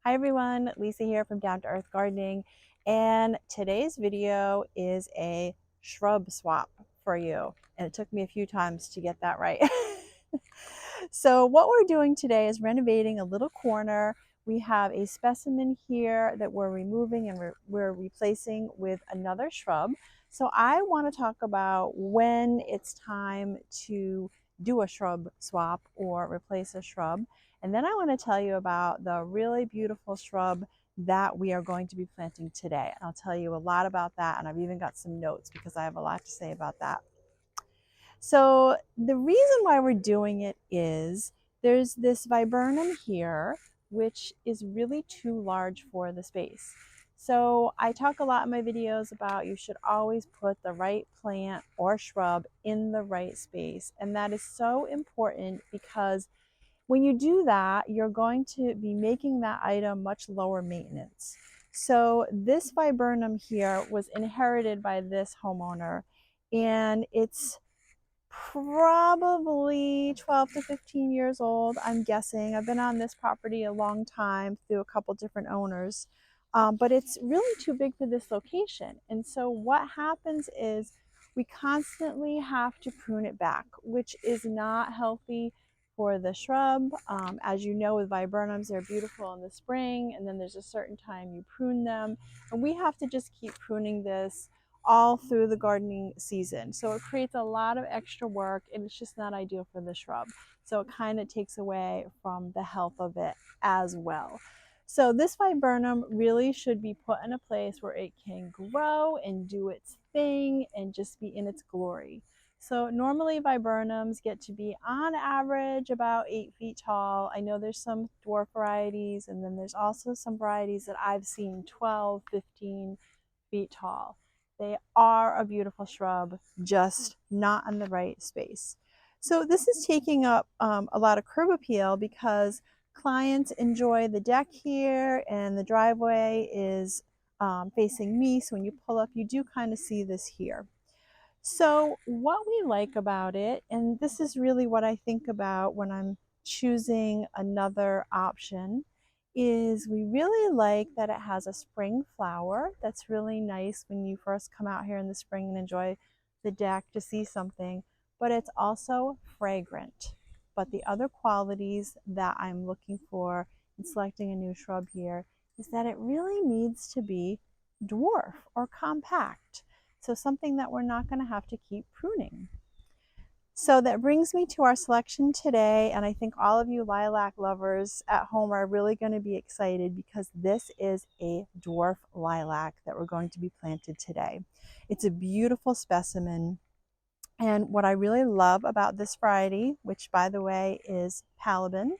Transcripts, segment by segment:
Hi everyone, Lisa here from Down to Earth Gardening, and today's video is a shrub swap for you. And it took me a few times to get that right. So what we're doing today is renovating a little corner. We have a specimen here that we're removing and we're replacing with another shrub. So I want to talk about when it's time to do a shrub swap or replace a shrub. And then I want to tell you about the really beautiful shrub that we are going to be planting today. I'll tell you a lot about that, and I've even got some notes because I have a lot to say about that. So the reason why we're doing it is there's this viburnum here, which is really too large for the space. So I talk a lot in my videos about you should always put the right plant or shrub in the right space. And that is so important because when you do that, you're going to be making that item much lower maintenance. So this viburnum here was inherited by this homeowner, and it's probably 12 to 15 years old, I'm guessing. I've been on this property a long time through a couple different owners, but it's really too big for this location. And so what happens is we constantly have to prune it back, which is not healthy for the shrub. As you know, with viburnums, they're beautiful in the spring, and then there's a certain time you prune them. And we have to just keep pruning this all through the gardening season. So it creates a lot of extra work, and it's just not ideal for the shrub. So it kind of takes away from the health of it as well. So this viburnum really should be put in a place where it can grow and do its thing and just be in its glory. So normally viburnums get to be on average about 8 feet tall. I know there's some dwarf varieties, and then there's also some varieties that I've seen 12, 15 feet tall. They are a beautiful shrub, just not in the right space. So this is taking up a lot of curb appeal because clients enjoy the deck here, and the driveway is facing me. So when you pull up, you do kind of see this here. So what we like about it, and this is really what I think about when I'm choosing another option, is we really like that it has a spring flower. That's really nice when you first come out here in the spring and enjoy the deck to see something, but it's also fragrant. But the other qualities that I'm looking for in selecting a new shrub here is that it really needs to be dwarf or compact. So something that we're not going to have to keep pruning. So that brings me to our selection today, and I think all of you lilac lovers at home are really going to be excited because this is a dwarf lilac that we're going to be planted today. It's a beautiful specimen, and what I really love about this variety, which by the way is Palaban,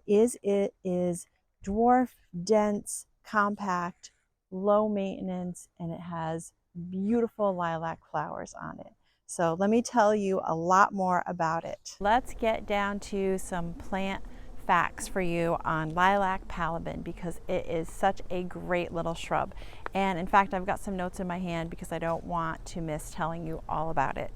is it is dwarf, dense, compact, low maintenance, and it has beautiful lilac flowers on it. So let me tell you a lot more about it. Let's get down to some plant facts for you on lilac Palaban because it is such a great little shrub. And in fact, I've got some notes in my hand because I don't want to miss telling you all about it.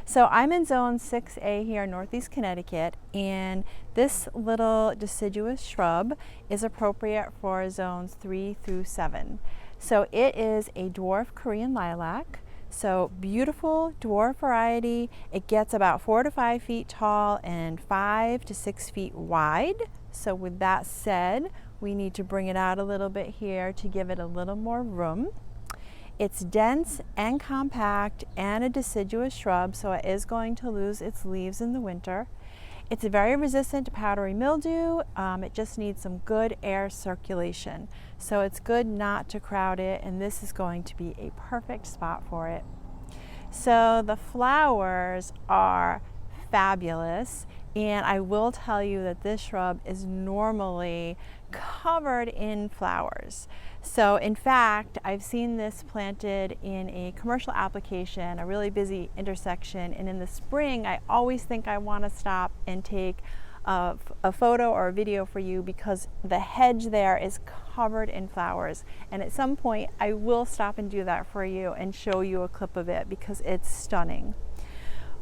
So I'm in zone 6A here in Northeast Connecticut, and this little deciduous shrub is appropriate for zones 3 through 7. So it is a dwarf Korean lilac. So beautiful dwarf variety. It gets about 4 to 5 feet tall and 5 to 6 feet wide. So with that said, we need to bring it out a little bit here to give it a little more room. It's dense and compact and a deciduous shrub, so it is going to lose its leaves in the winter. It's very resistant to powdery mildew. It just needs some good air circulation. So it's good not to crowd it, and this is going to be a perfect spot for it. So the flowers are fabulous, and I will tell you that this shrub is normally covered in flowers. So in fact, I've seen this planted in a commercial application, a really busy intersection, and in the spring I always think I want to stop and take a photo or a video for you because the hedge there is covered in flowers, and at some point I will stop and do that for you and show you a clip of it because it's stunning.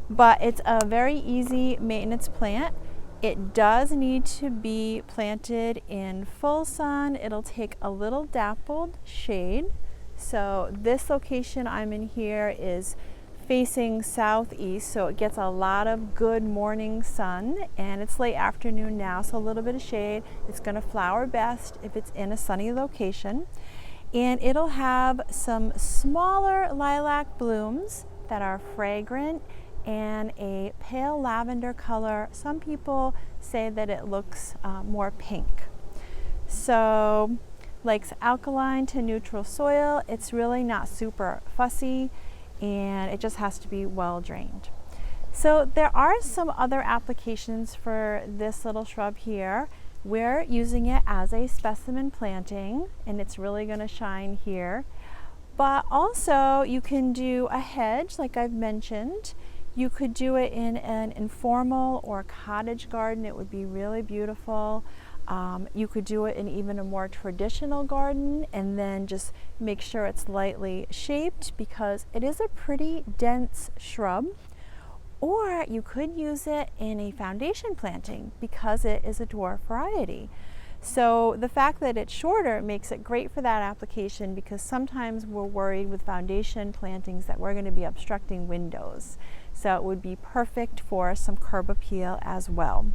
But it's a very easy maintenance plant. It does need to be planted in full sun. It'll take a little dappled shade. So this location I'm in here is facing southeast, so it gets a lot of good morning sun, and it's late afternoon now, so a little bit of shade. It's going to flower best if it's in a sunny location, and it'll have some smaller lilac blooms that are fragrant and a pale lavender color. Some people say that it looks more pink. So likes alkaline to neutral soil. It's really not super fussy, and it just has to be well drained. So there are some other applications for this little shrub here. We're using it as a specimen planting, and it's really going to shine here. But also you can do a hedge like I've mentioned. You could do it in an informal or cottage garden. It would be really beautiful. You could do it in even a more traditional garden, and then just make sure it's lightly shaped because it is a pretty dense shrub. Or you could use it in a foundation planting because it is a dwarf variety. So the fact that it's shorter makes it great for that application, because sometimes we're worried with foundation plantings that we're going to be obstructing windows. So it would be perfect for some curb appeal as well.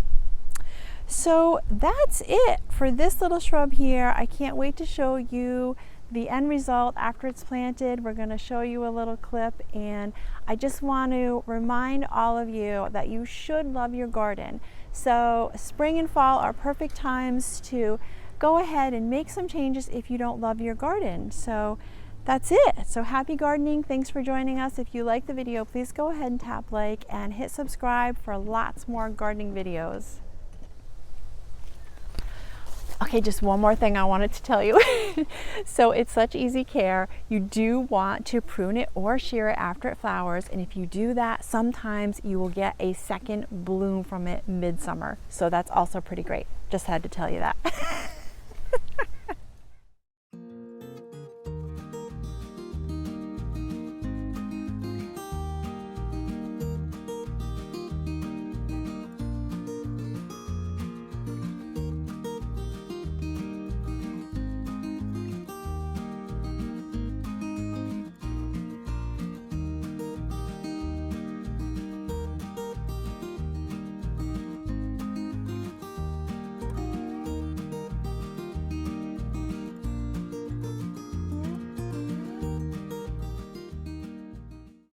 So that's it for this little shrub here. I can't wait to show you the end result after it's planted. We're going to show you a little clip, and I just want to remind all of you that you should love your garden. So spring and fall are perfect times to go ahead and make some changes if you don't love your garden. So that's it. So happy gardening. Thanks for joining us. If you like the video, please go ahead and tap like and hit subscribe for lots more gardening videos. Okay, just one more thing I wanted to tell you. So it's such easy care. You do want to prune it or shear it after it flowers, and if you do that, sometimes you will get a second bloom from it midsummer. So that's also pretty great. Just had to tell you that.